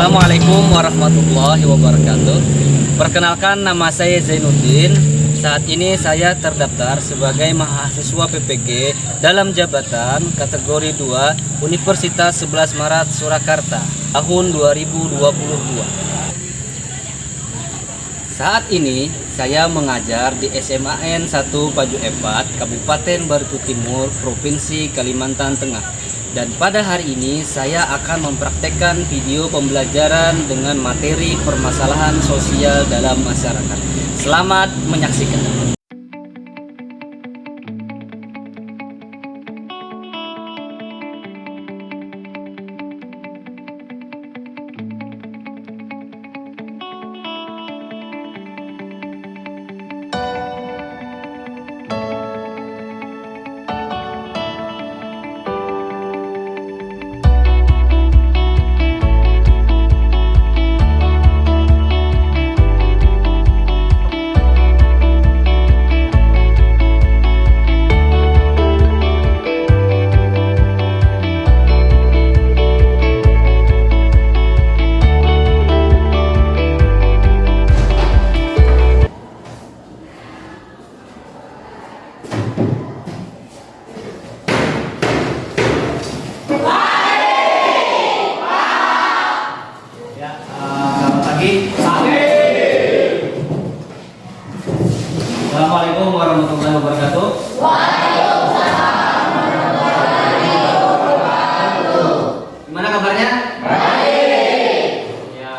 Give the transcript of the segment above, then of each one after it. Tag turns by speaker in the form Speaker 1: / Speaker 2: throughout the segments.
Speaker 1: Assalamualaikum warahmatullahi wabarakatuh. Perkenalkan, nama saya Zainuddin. Saat ini saya terdaftar sebagai mahasiswa PPG dalam jabatan kategori 2 Universitas 11 Maret Surakarta tahun 2022. Saat ini saya mengajar di SMAN 1 Paju Epat, Kabupaten Barito Timur, Provinsi Kalimantan Tengah. Dan pada hari ini saya akan mempraktekkan video pembelajaran dengan materi permasalahan sosial dalam masyarakat. Selamat menyaksikan. Assalamualaikum warahmatullahi wabarakatuh. Waalaikumsalam warahmatullahi wabarakatuh. Gimana kabarnya? Baik. Ya,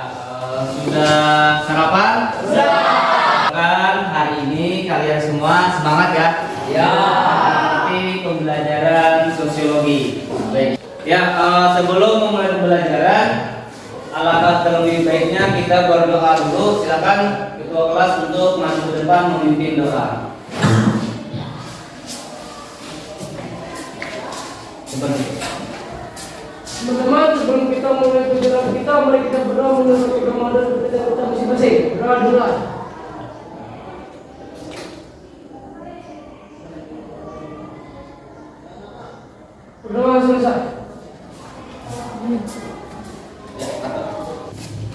Speaker 1: sudah sarapan? Sudah. Kan hari ini kalian semua semangat ya? Ya. Nanti pembelajaran sosiologi. Baik. Ya, sebelum memulai pembelajaran, alangkah lebih baiknya kita berdoa dulu. Silakan ketua kelas untuk maju ke depan memimpin doa.
Speaker 2: Teman-teman, sebelum kita mulai perjalanan kita, mari kita berdoa menurut agama dan kita masing-masing. Berdoa dulu. Berdoa selesai.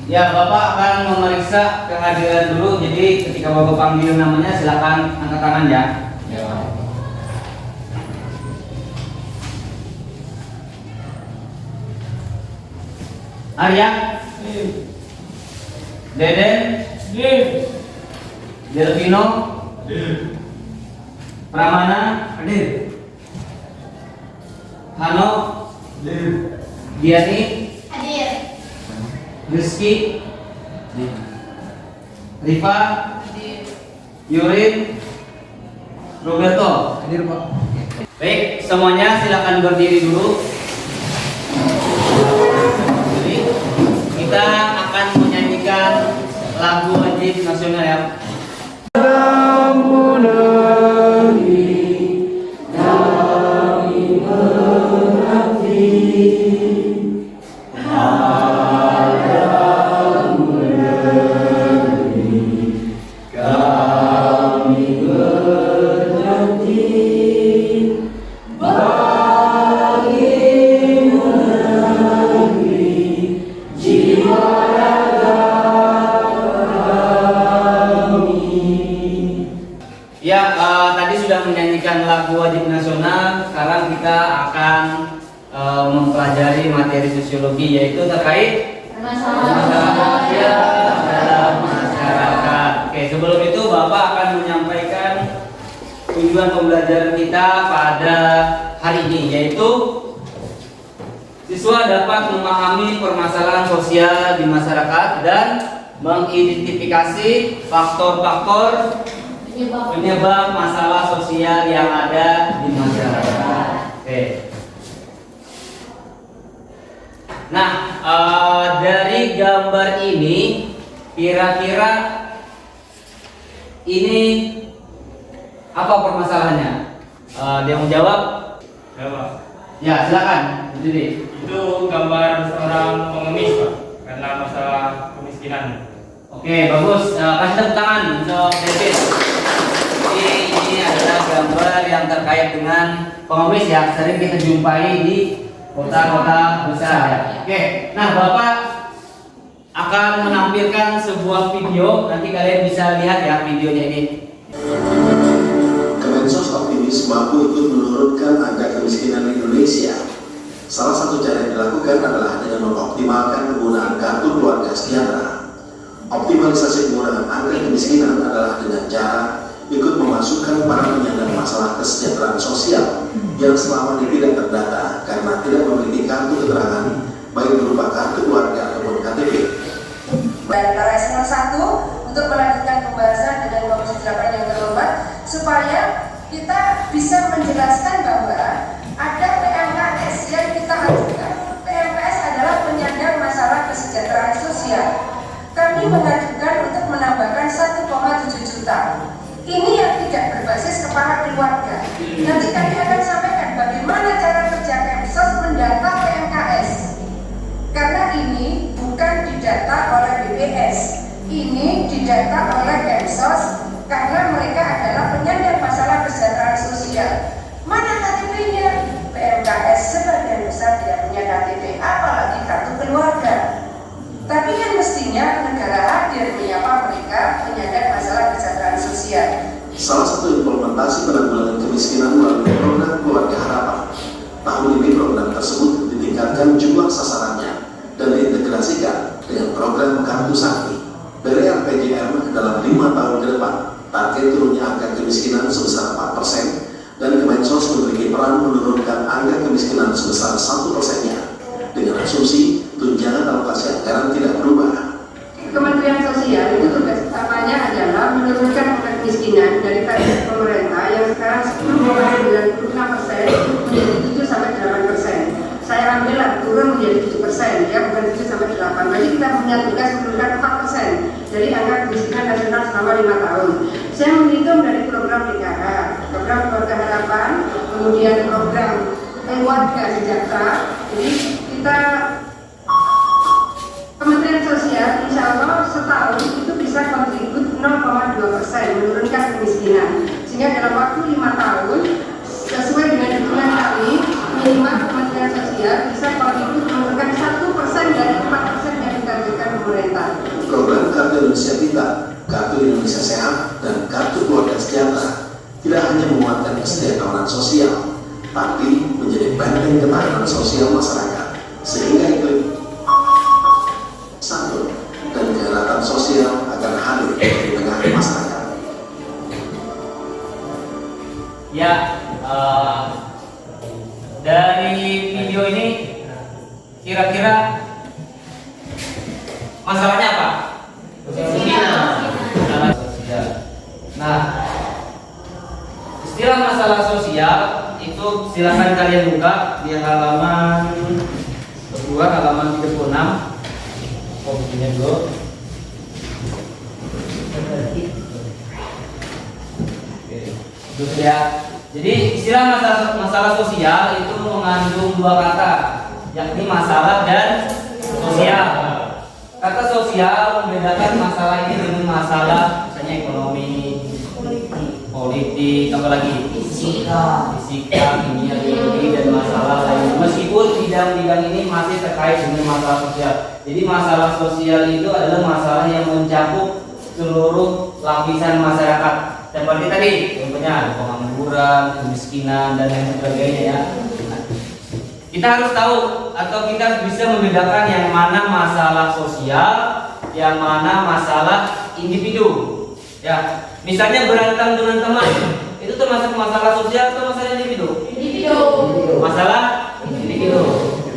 Speaker 1: Ya, Bapak akan memeriksa kehadiran dulu. Jadi ketika Bapak panggil namanya, silakan angkat tangan ya. Arya, Deden, Delvino, Pramana, hadir. Hano, Diani,
Speaker 3: Hadir.
Speaker 1: Rizky, Rifa, Yurin, Roberto.
Speaker 2: Hadir, Pak.
Speaker 1: Baik, semuanya silakan berdiri dulu. Jadi, kita akan menyanyikan lagu wajib nasional ya. Ya, tadi sudah menyanyikan lagu wajib nasional. Sekarang kita akan mempelajari materi sosiologi, yaitu terkait permasalahan sosial dalam masyarakat. Oke, sebelum itu Bapak akan menyampaikan tujuan pembelajaran kita pada hari ini, yaitu siswa dapat memahami permasalahan sosial di masyarakat dan mengidentifikasi faktor-faktor penyebab masalah sosial yang ada di masyarakat. Oke. Nah, dari gambar ini kira-kira ini apa permasalahannya? Dia mau jawab? Ya, silakan. Jadi
Speaker 4: Itu gambar seorang pengemis, Pak, karena masalah kemiskinan.
Speaker 1: oke, bagus. Kasih tepuk tangan untuk David. Ini adalah gambar yang terkait dengan pengemis ya, sering kita jumpai di kota-kota besar ya. Oke, nah Bapak akan menampilkan sebuah video. Nanti kalian bisa lihat ya videonya ini.
Speaker 3: Kemensos optimis mampu ikut menurunkan angka kemiskinan Indonesia. Salah satu cara yang dilakukan adalah dengan mengoptimalkan penggunaan kartu keluarga sejahtera. Optimalisasi penggunaan angka kemiskinan adalah dengan cara ikut memasukkan para penyandang masalah kesejahteraan sosial yang selama ini tidak terdata karena tidak memiliki kartu keterangan baik berupa kartu keluarga ataupun KTP.
Speaker 5: Dan para eselon 1 untuk melanjutkan pembahasan dengan Komisi 8 yang terhormat supaya kita bisa menjelaskan bahwa ada PMKS yang kita ajukan. PMKS adalah penyandang masalah kesejahteraan sosial. Kami mengajukan untuk menambahkan 1,7 juta. Ini yang tidak berbasis kepala keluarga. Nanti kami akan sampaikan bagaimana cara kerja Kemsos mendata PMKS. Karena ini bukan didata oleh BPS, ini didata oleh Kemsos karena mereka adalah penyandang masalah kesejahteraan sosial. Mana KTP-nya? PMKS sebagian besar tidak punya KTP, apalagi kartu keluarga. Tapi yang mestinya negara hadir menyapa mereka penyandang masalah kesejahteraan sosial.
Speaker 3: Salah satu implementasi penanggulangan kemiskinan melalui program Keluarga Harapan. Tahun ini program tersebut ditingkatkan jumlah sasarannya dan diintegrasikan dengan program Kartu Sakti. Dari RPJM dalam 5 tahun ke depan, target turunnya angka kemiskinan sebesar 4% dan Kemensos memiliki peran menurunkan angka kemiskinan sebesar 1%-nya dengan asumsi tunjangan alokasi anggaran tidak berubah.
Speaker 5: Kementerian Sosial itu tugas utamanya adalah menurunkan angka kemiskinan dari target pemerintah yang sekarang 10,96% menjadi 7-8%. Saya ambillah turun menjadi 7%, ya bukan 7-8. Berarti kita punya tugas menurunkan 4% dari angka kemiskinan nasional selama 5 tahun. Saya menghitung dari program PKH, program Keluarga Harapan, kemudian program Keluarga Sejahtera. Jadi kita Kementerian Sosial insya Allah setahun itu bisa kontribut 0,2% menurunkan kemiskinan, sehingga dalam waktu 5 tahun sesuai dengan hitungan kami minimal Kementerian Sosial bisa kontribut menurunkan 1% dari 4% yang ditargetkan pemerintah.
Speaker 3: Program Kartu Indonesia Pintar, Kartu Indonesia Sehat, dan Kartu Keluarga Sejahtera tidak hanya menguatkan kesejahteraan sosial, tapi menjadi benteng ketahanan sosial masyarakat, sehingga iklim santun dan kehangatan sosial akan hadir di tengah masyarakat.
Speaker 1: Ya, dari video ini kira-kira masalahnya apa? Masalah sosial. Nah, istilah masalah sosial itu silakan kalian buka di halaman kedua, halaman 36. Kopinya dulu. Terus ya. Jadi istilah masalah sosial itu mengandung 2 kata, yakni masalah dan sosial. Kata sosial membedakan masalah ini dengan masalah misalnya ekonomi, politik, apalagi fisika, kimia, biologi, dan masalah lain. Meskipun bidang-bidang ini masih terkait dengan masalah sosial. Jadi masalah sosial itu adalah masalah yang mencakup seluruh lapisan masyarakat. Seperti tadi, contohnya ada pengangguran, kemiskinan, dan lain sebagainya ya. Kita harus tahu atau kita bisa membedakan yang mana masalah sosial, yang mana masalah individu. Ya, misalnya berantem dengan teman, itu termasuk masalah sosial atau masalah individu?
Speaker 5: Individu.
Speaker 1: Masalah individu.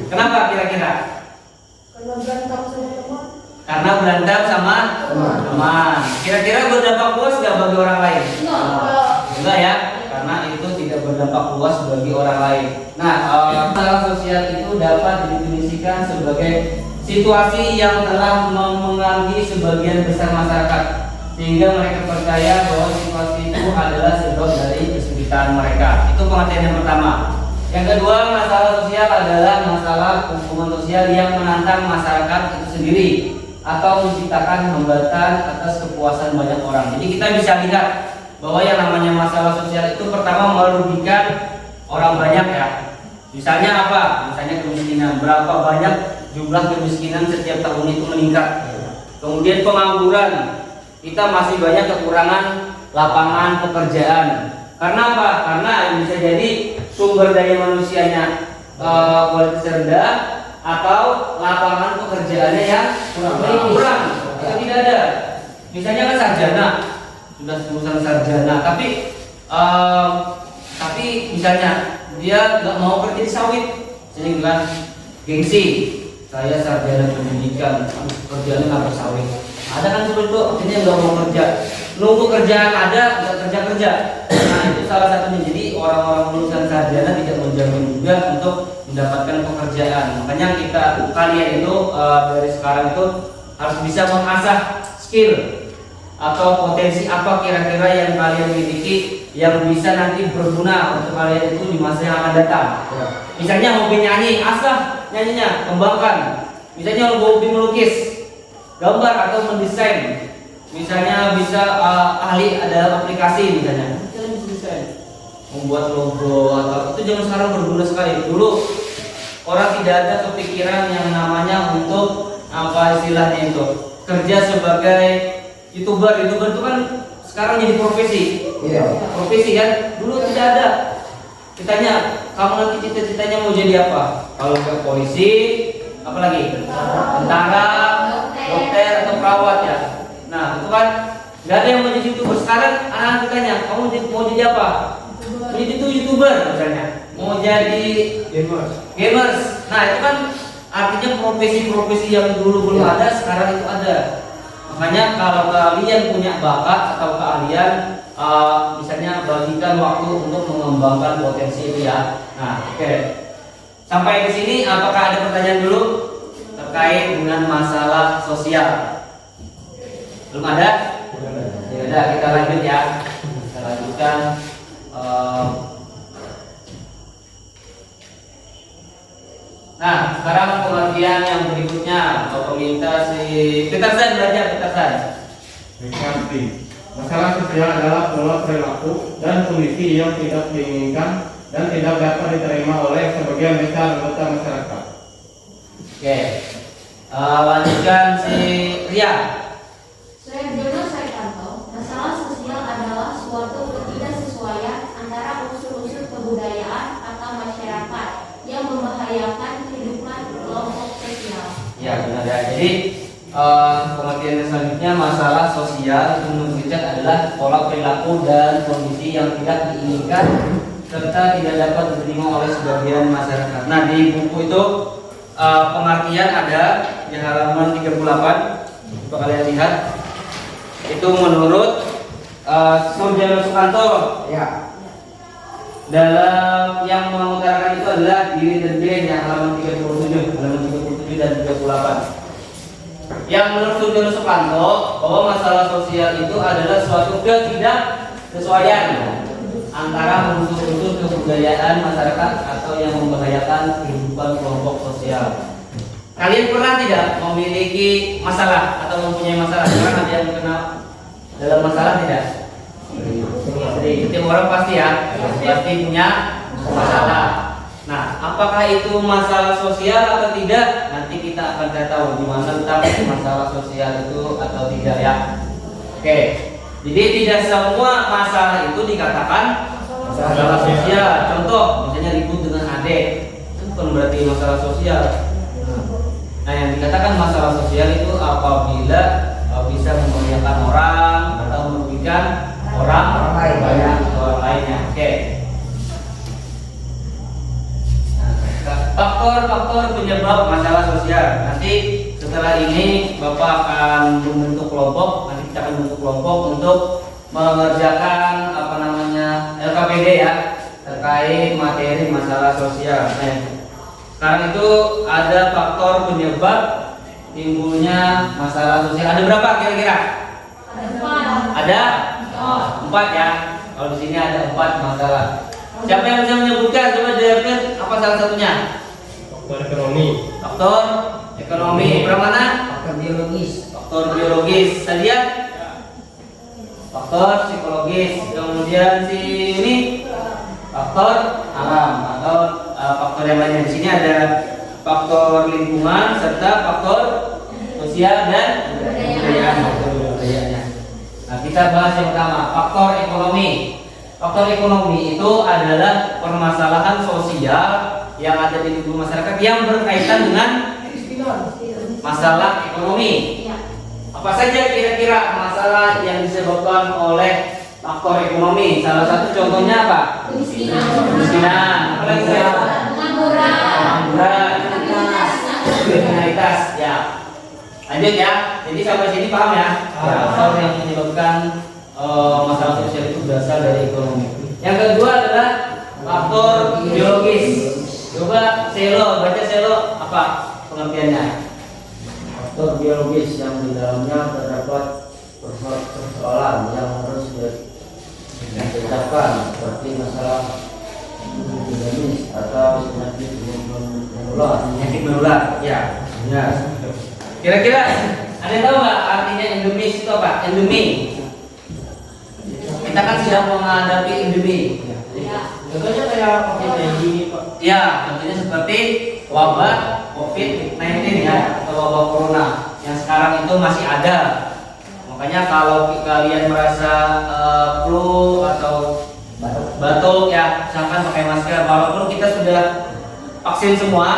Speaker 1: Kenapa kira-kira? Karena berantem sama teman. Kira-kira berdampak luas nggak bagi orang lain? Enggak ya, karena itu tidak berdampak luas bagi orang lain. Nah, masalah sosial itu dapat didefinisikan sebagai situasi yang telah memengaruhi sebagian besar masyarakat, sehingga mereka percaya bahwa situasi itu adalah sebab dari kesulitan mereka. Itu pengertian yang pertama. Yang kedua, masalah sosial adalah masalah hubungan sosial yang menantang masyarakat itu sendiri atau menciptakan hambatan atas kepuasan banyak orang. Jadi kita bisa lihat bahwa yang namanya masalah sosial itu pertama merugikan orang banyak ya. Misalnya apa? Misalnya kemiskinan. Berapa banyak jumlah kemiskinan setiap tahun itu meningkat. Kemudian pengangguran, kita masih banyak kekurangan lapangan pekerjaan. Karena apa? Karena bisa jadi sumber daya manusianya kualitas rendah atau lapangan pekerjaannya yang kurang atau tidak ada. Misalnya kan sarjana, sudah lulusan sarjana, tapi misalnya dia nggak mau kerja di sawit, sehingga gengsi, saya sarjana pendidikan, kerjanya nggak bersawit. Ada kan seperti itu, akhirnya nggak mau kerja, nunggu kerjaan ada, nggak kerja. Nah itu salah satunya. Jadi orang-orang lulusan sarjana tidak menjamin juga untuk mendapatkan pekerjaan. Makanya kalian itu dari sekarang itu harus bisa mengasah skill atau potensi apa kira-kira yang kalian miliki yang bisa nanti berguna untuk kalian itu di masa yang akan datang. Misalnya hobi nyanyi, asah nyanyinya, kembangkan. Misalnya hobi melukis, gambar atau mendesain. Misalnya bisa ahli ada aplikasi misalnya, desain, membuat logo atau itu zaman sekarang berguna sekali. Dulu orang tidak ada kepikiran yang namanya untuk apa istilahnya itu kerja sebagai YouTuber itu kan sekarang jadi profesi. Profesi kan dulu tidak ada. Ditanya kamu nanti cita-citanya mau jadi apa? Kalau ke polisi, apalagi tentara, dokter atau perawat ya. Nah itu kan nggak ada yang mau jadi YouTuber. Sekarang anak-anak ditanya kamu mau jadi apa? Mau jadi YouTuber misalnya, mau jadi gamers. Nah itu kan artinya profesi-profesi yang dulu belum ada sekarang itu ada. Makanya kalau kalian punya bakat atau keahlian, misalnya bagikan waktu untuk mengembangkan potensi itu ya. Nah, oke. Sampai di sini, apakah ada pertanyaan dulu terkait dengan masalah sosial? Belum ada? Ya udah, kita lanjut ya. Kita lanjutkan. Nah, sekarang pengertian yang berikutnya, Bapak minta si Peterson belajar Peterson.
Speaker 4: Mengerti. Masalah sosial adalah pola perilaku dan kondisi yang tidak diinginkan dan tidak dapat diterima oleh sebagian besar anggota masyarakat.
Speaker 1: Oke, lanjutkan si Ria.
Speaker 6: Suharjono Saitanto, masalah sosial adalah suatu ketidaksesuaian antara unsur-unsur kebudayaan atau masyarakat yang membahayakan kehidupan kelompok sosial.
Speaker 1: Ya benar ya. Jadi pengertian selanjutnya masalah sosial itu menurut Richard adalah pola perilaku dan kondisi yang tidak diinginkan serta tidak dapat diterima oleh sebagian masyarakat. Nah di buku itu pengertian ada di halaman 38. Coba kalian lihat. Itu menurut Surjono Sukanto. Ya. Dalam yang mengutarakan itu adalah diri dan diri yang halaman 37 dan 38. Yang menurut Surjono Sukanto bahwa masalah sosial itu adalah suatu ketidaksesuaian antara unsur-unsur kebudayaan masyarakat atau yang membahayakan kehidupan kelompok sosial. Kalian pernah tidak memiliki masalah atau mempunyai masalah? Pernah ada yang kenal dalam masalah tidak? Setiap orang pasti ya, pasti punya masalah. Nah, apakah itu masalah sosial atau tidak? Nanti kita akan tahu di mana letak masalah sosial itu atau tidak ya. Oke, jadi tidak semua masalah itu dikatakan masalah sosial. Contoh, misalnya ribut dengan adik, itu bukan berarti masalah sosial. Nah, yang dikatakan masalah sosial itu apabila bisa membahayakan orang atau merugikan orang lainnya. Oke. Faktor-faktor penyebab masalah sosial. Nanti setelah ini Bapak akan membentuk kelompok. Nanti kita akan membentuk kelompok untuk mengerjakan LKPD ya terkait materi masalah sosial. Sekarang itu ada faktor penyebab timbulnya masalah sosial. Ada berapa kira-kira? Ada 4 ya. Kalau di sini ada 4 masalah. Siapa yang bisa menyebutkan? Coba jawabkan apa salah satunya?
Speaker 4: Faktor ekonomi.
Speaker 1: Faktor ekonomi. Berapa mana?
Speaker 2: Faktor biologis.
Speaker 1: Faktor biologis. Tadi ya? Faktor psikologis. Kemudian ini faktor alam atau faktor yang lainnya. Di sini ada faktor lingkungan, serta faktor sosial dan budayanya. Nah, kita bahas yang pertama, faktor ekonomi. Faktor ekonomi itu adalah permasalahan sosial yang ada di lingkungan masyarakat yang berkaitan dengan masalah ekonomi. Apa saja kira-kira masalah yang disebabkan oleh faktor ekonomi? Salah satu contohnya apa? Kemiskinan. Apa lagi saya? Pengangguran. Kriminalitas. Ya. Lanjut ya. Jadi sampai sini paham ya? Faktor yang menyebabkan masalah sosial itu berasal dari ekonomi. Yang kedua adalah faktor biologis. Coba selo, baca selo apa pengertiannya? Faktor biologis yang di dalamnya terdapat persoalan yang harus ditetapkan seperti masalah endemis atau penyakit menular. Ya. Kira-kira ada yang tahu nggak artinya endemis itu apa? Endemi. Kita kan sedang menghadapi endemi. Contohnya kayak COVID-19. Ya, contohnya seperti wabah COVID-19 ya, atau wabah corona yang sekarang itu masih ada. Makanya kalau kalian merasa flu atau batuk ya, misalkan pakai masker. Walaupun kita sudah vaksin semua,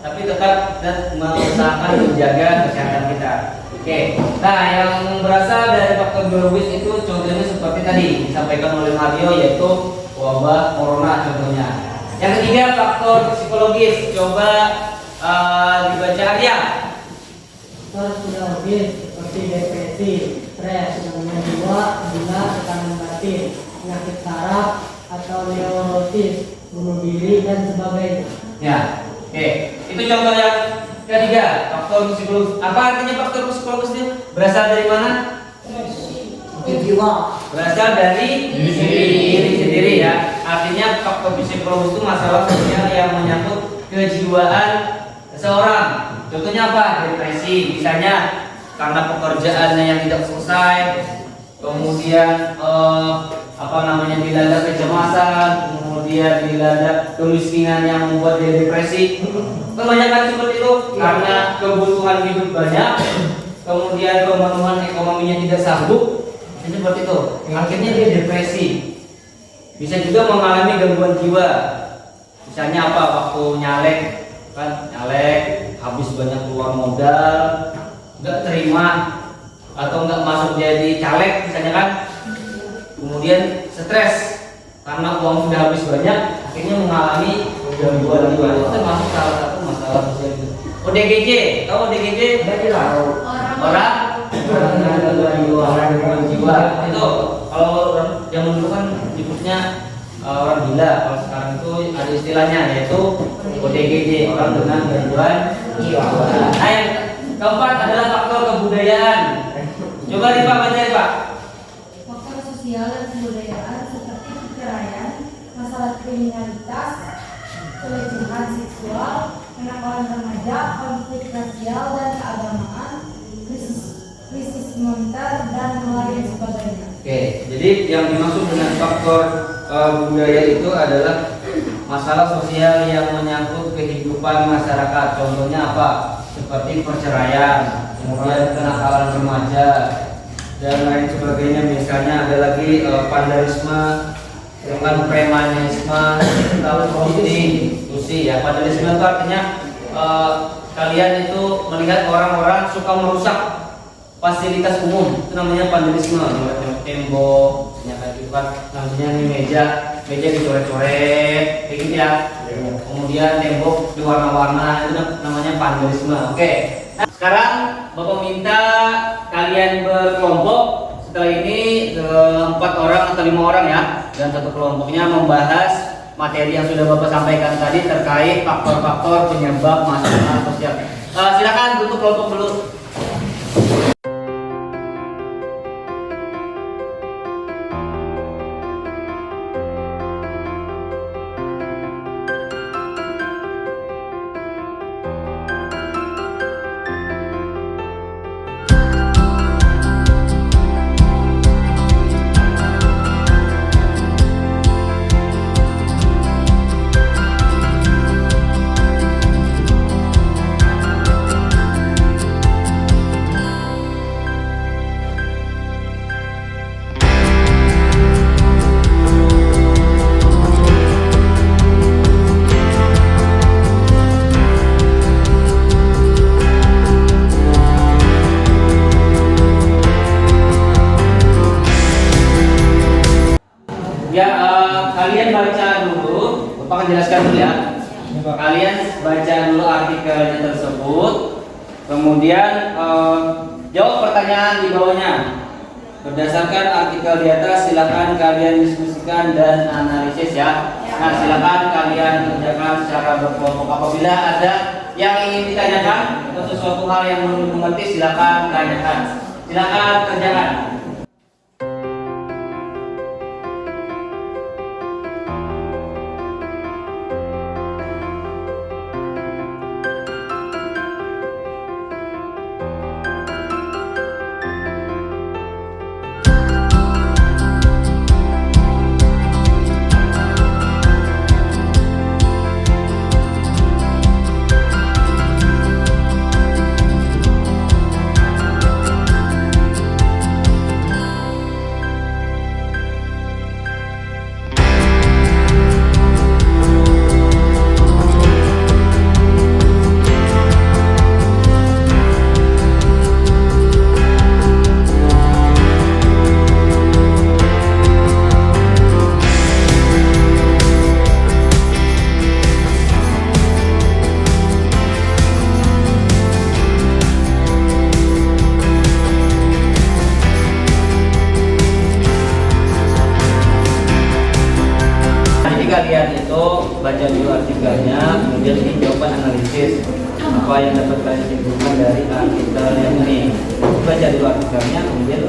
Speaker 1: tapi tetap mengusahakan menjaga kesehatan kita. Oke. Nah, yang berasal dari faktor biologis itu contohnya seperti tadi disampaikan oleh Mario, yaitu wabah corona contohnya. Yang ketiga faktor psikologis. Coba dibaca Arya.
Speaker 2: Faktor psikologis seperti depresi, stres, gangguan jiwa, gula, tekanan batin, penyakit saraf atau neurosis, bunuh diri dan sebagainya.
Speaker 1: Ya, oke. Itu contoh yang ketiga, faktor psikologis. Apa artinya faktor psikologis itu? Berasal dari mana?
Speaker 2: Jiwa.
Speaker 1: Berasal dari diri sendiri ya. Artinya faktor psikologis itu masalah sosial yang menyangkut kejiwaan seseorang. Contohnya apa? Depresi, misalnya karena pekerjaannya yang tidak selesai, kemudian dilanda kecemasan, kemudian dilanda kemiskinan yang membuat dia depresi. Kebanyakan seperti itu karena kebutuhan hidup banyak, kemudian pemenuhan ekonominya tidak sanggup, seperti itu. Akhirnya dia depresi. Bisa juga mengalami gangguan jiwa. Misalnya apa? Waktu nyalek, habis banyak keluar modal, nggak terima atau nggak masuk jadi caleg, misalnya kan. Kemudian stres karena uang sudah habis banyak, akhirnya mengalami gangguan jiwa. Itu termasuk salah satu masalah sosial itu. ODGJ, tahu ODGJ? Orang dengan gangguan jiwa. Itu kalau zaman dulu kan nyebutnya orang gila. Kalau sekarang itu ada istilahnya, yaitu ODGJ, orang dengan gangguan jiwa. Nah, yang keempat adalah faktor kebudayaan. Coba Pak baca Pak.
Speaker 6: Faktor sosial dan kebudayaan seperti perceraian, masalah kriminalitas, pelecehan seksual, kenakalan remaja, konflik rasial dan keagamaan, krisis moneter dan lain sebagainya.
Speaker 1: Oke, jadi yang dimaksud dengan faktor budaya itu adalah masalah sosial yang menyangkut kehidupan masyarakat. Contohnya apa? Seperti perceraian, kemudian kenakalan remaja dan lain sebagainya. Misalnya ada lagi vandalisme, dengan premanisme, lalu prostitusi. Ya, vandalisme itu artinya kalian itu melihat orang-orang suka merusak fasilitas umum, itu namanya vandalisme. Tembok, namanya ini meja dicoret-coret, kayak gitu ya. Kemudian tembok diwarna-warna, itu namanya vandalisme. Oke. Nah, sekarang Bapak minta kalian berkelompok. Setelah ini 4 orang atau 5 orang ya, dan satu kelompoknya membahas materi yang sudah Bapak sampaikan tadi terkait faktor-faktor penyebab masalah sosial. Silakan tutup kelompok dulu. jelaskan dulu ya. Kalian baca dulu artikelnya tersebut, kemudian jawab pertanyaan di bawahnya. Berdasarkan artikel di atas, silakan kalian diskusikan dan analisis ya. Nah, silakan kalian kerjakan secara berkelompok. Apabila ada yang ingin ditanyakan atau sesuatu hal yang belum mengerti, silakan tanyakan. Silakan kerjakan. Kalian itu baca dulu artikelnya, kemudian ini jawaban analisis apa yang dapat kalian simpulkan dari artikel yang ini. Baca dulu artikelnya, kemudian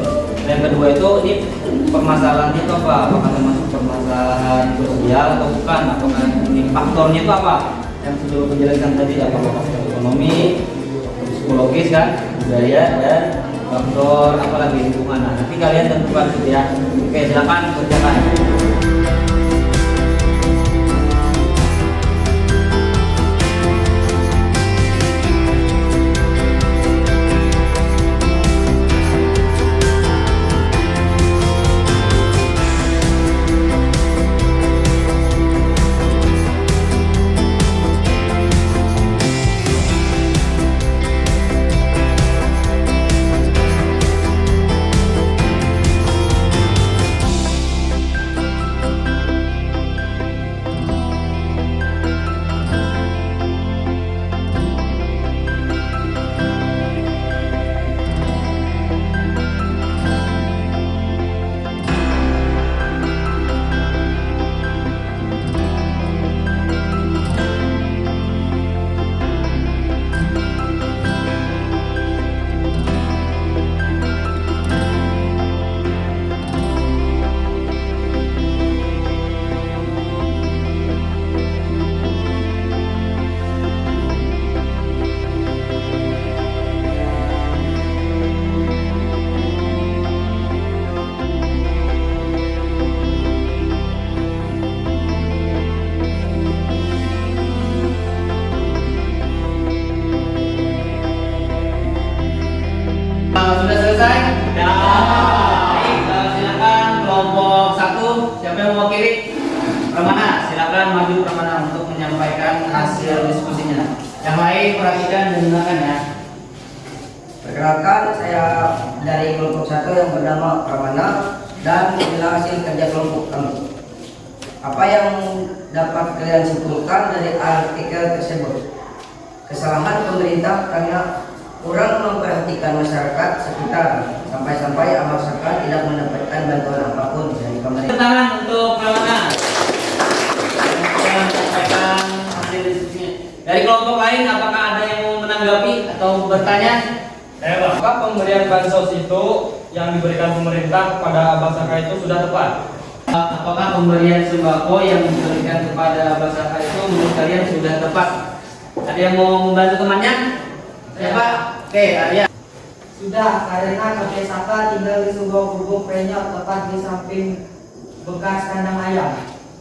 Speaker 1: yang kedua itu ini permasalahannya itu apa? Apakah termasuk permasalahan sosial atau bukan? Apakah ini faktornya itu apa? Yang sudah penjelasan tadi, apakah faktor ekonomi, psikologis kan, budaya, dan faktor apalagi lingkungan. Nah, nanti kalian tentukan ya. Oke, silakan kerjakan. Sudah selesai? Ya. Baik, silakan kelompok 1. Siapa yang mewakili? Pramana, silakan maju Pramana untuk menyampaikan hasil diskusinya. Yang lain perhatikan dan dengarkan ya.
Speaker 7: Perkenalkan, saya dari kelompok 1 yang bernama Pramana dan inilah hasil kerja kelompok kami. Apa yang dapat kalian simpulkan dari artikel tersebut? Kesalahan pemerintah karena kurang memperhatikan masyarakat sekitar, sampai-sampai masyarakat tidak mendapatkan bantuan apapun dari pemerintah.
Speaker 1: Tangan untuk Pramana. Sampaikan hasil diskusinya. Dari kelompok lain, apakah ada yang mau menanggapi atau bertanya?
Speaker 8: Apakah pemberian bansos itu yang diberikan pemerintah kepada Abang Saka itu sudah tepat?
Speaker 1: Apakah pemberian sembako yang diberikan kepada Abang Saka itu menurut kalian sudah tepat? Ada yang mau membantu temannya? Siapa? Oke, Arya.
Speaker 2: Sudah, karena kakek Saka tinggal di sebuah gubuk penyok tepat di samping bekas kandang ayam.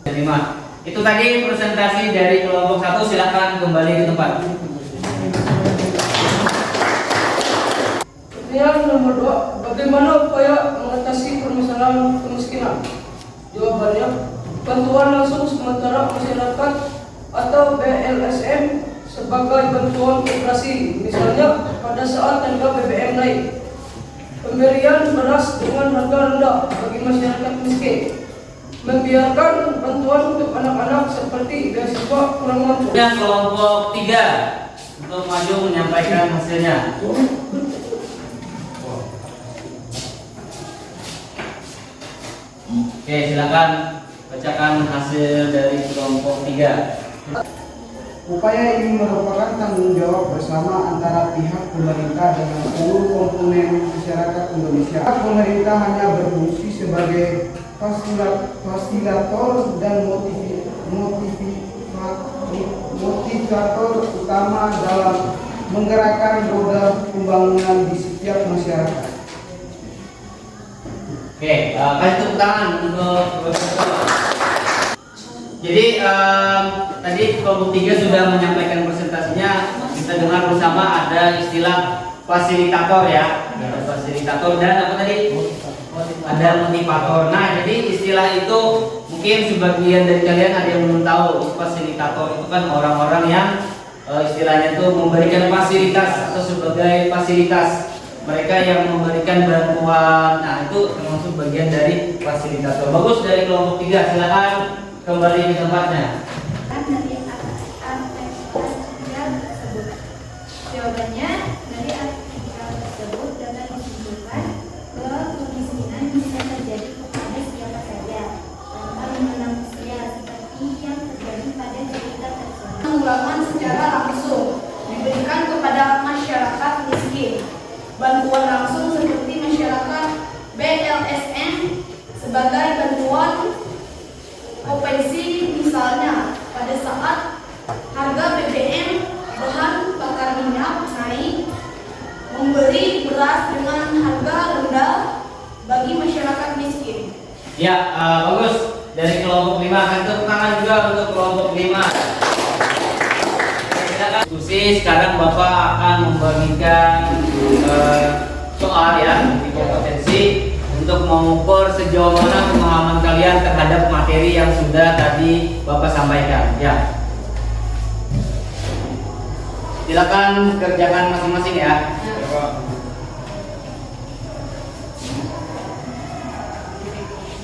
Speaker 1: Terima. Itu tadi presentasi dari kelompok 1. Silakan kembali ke tempat.
Speaker 9: Yang nomor 2, bagaimana upaya mengatasi permasalahan kemiskinan? Jawabannya, bantuan langsung sementara masyarakat atau BLSM sebagai bantuan operasi, misalnya pada saat harga BBM naik. Pemberian beras dengan harga rendah bagi masyarakat miskin. membiarkan bantuan untuk anak-anak seperti beasiswa kurang mampu.
Speaker 1: Yang kelompok 3 untuk maju menyampaikan hasilnya. Oke, silakan bacakan hasil dari kelompok 3.
Speaker 10: Upaya ini merupakan tanggung jawab bersama antara pihak pemerintah dengan seluruh komponen masyarakat Indonesia. Pemerintah hanya berfungsi sebagai fasilitator dan motivator utama dalam menggerakkan roda pembangunan di setiap masyarakat.
Speaker 1: Oke, kasih tepuk tangan untuk jadi tadi kelompok 3 sudah menyampaikan presentasinya. Kita dengar bersama ada istilah fasilitator ya. Ada fasilitator dan apa tadi? Ada motivator. Nah, jadi istilah itu mungkin sebagian dari kalian ada yang belum tahu. Fasilitator itu kan orang-orang yang istilahnya itu memberikan fasilitas atau sebagai fasilitas. Mereka yang memberikan bantuan. Nah, itu termasuk bagian dari fasilitator. Bagus, dari kelompok 3 silakan kembali ke tempatnya.
Speaker 6: Dari artikel tersebut. Jawabannya, dari artikel tersebut dapat disimpulkan bahwa kemiskinan bisa terjadi kepada siapa saja tanpa memandang usia, seperti yang terjadi pada cerita tersebut.
Speaker 5: Penanggulangan secara langsung diberikan kepada masyarakat miskin. Bantuan langsung seperti masyarakat BLSM sebagai bantuan kompensi, misalnya pada saat harga BBM bahan bakar minyak naik, memberi beras dengan harga rendah bagi masyarakat miskin.
Speaker 1: Ya, bagus. Dari kelompok 5 akan tepuk tangan juga untuk kelompok 5. Diskusi, sekarang Bapak akan membagikan soal ya, di kompetensi untuk mengukur sejauh mana pemahaman kalian terhadap materi yang sudah tadi Bapak sampaikan. Ya, silakan kerjakan masing-masing ya.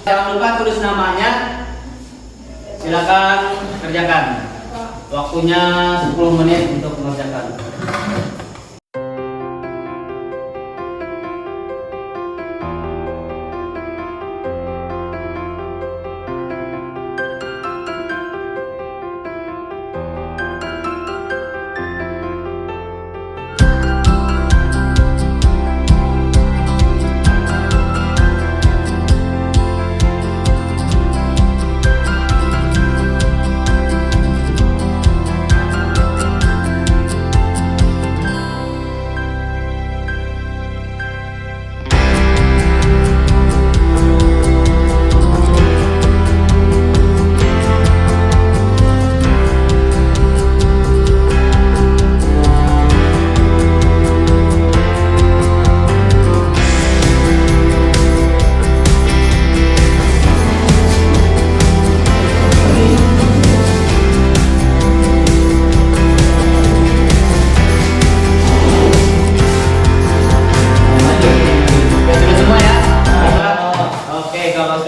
Speaker 1: Jangan lupa tulis namanya. Silakan kerjakan. Waktunya 10 menit untuk mengerjakan.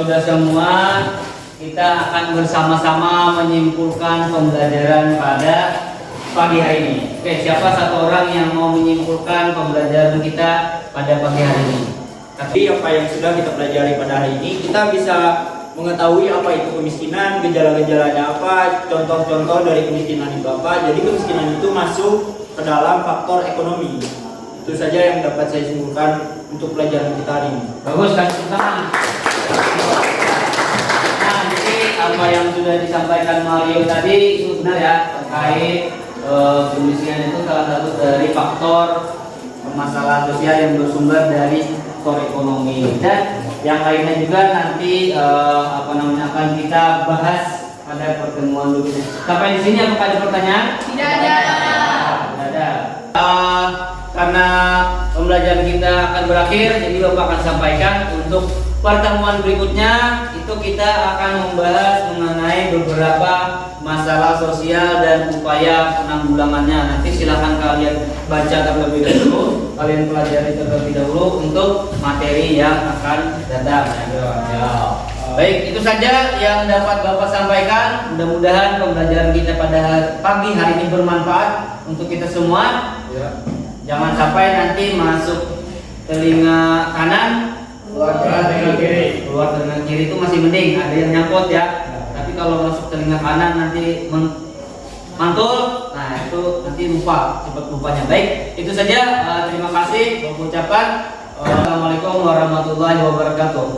Speaker 1: Sudah semua, kita akan bersama-sama menyimpulkan pembelajaran pada pagi hari ini. Oke, siapa satu orang yang mau menyimpulkan pembelajaran kita pada pagi hari ini?
Speaker 11: Tapi apa yang sudah kita pelajari pada hari ini, kita bisa mengetahui apa itu kemiskinan, gejala-gejalanya apa, contoh-contoh dari kemiskinan itu apa. Jadi kemiskinan itu masuk ke dalam faktor ekonomi. Itu saja yang dapat saya simpulkan untuk pelajaran kita hari ini.
Speaker 1: Bagus, kasih tangan. Nah, jadi apa yang sudah disampaikan Mario tadi itu benar ya, terkait kemiskinan itu salah satu dari faktor masalah sosial yang bersumber dari faktor ekonomi, dan yang lainnya juga nanti akan kita bahas pada pertemuan berikutnya. Sampai di sini apakah ada pertanyaan?
Speaker 5: Tidak ada.
Speaker 1: Tidak ada. Karena pembelajaran kita akan berakhir, jadi Bapak akan sampaikan untuk pertemuan berikutnya itu kita akan membahas mengenai beberapa masalah sosial dan upaya penanggulangannya. Nanti silakan kalian baca terlebih dahulu, kalian pelajari terlebih dahulu untuk materi yang akan datang. Ya. Baik, itu saja yang dapat Bapak sampaikan. Mudah-mudahan pembelajaran kita pada pagi hari ini bermanfaat untuk kita semua. Jangan sampai nanti masuk telinga kanan, keluar telinga kiri. Keluar telinga kiri itu masih mending, ada yang nyangkut ya. Tapi kalau masuk telinga kanan nanti mantul, nah itu nanti lupa, cepat lupanya. Baik, itu saja. Terima kasih. Saya ucapkan Assalamualaikum warahmatullahi wabarakatuh.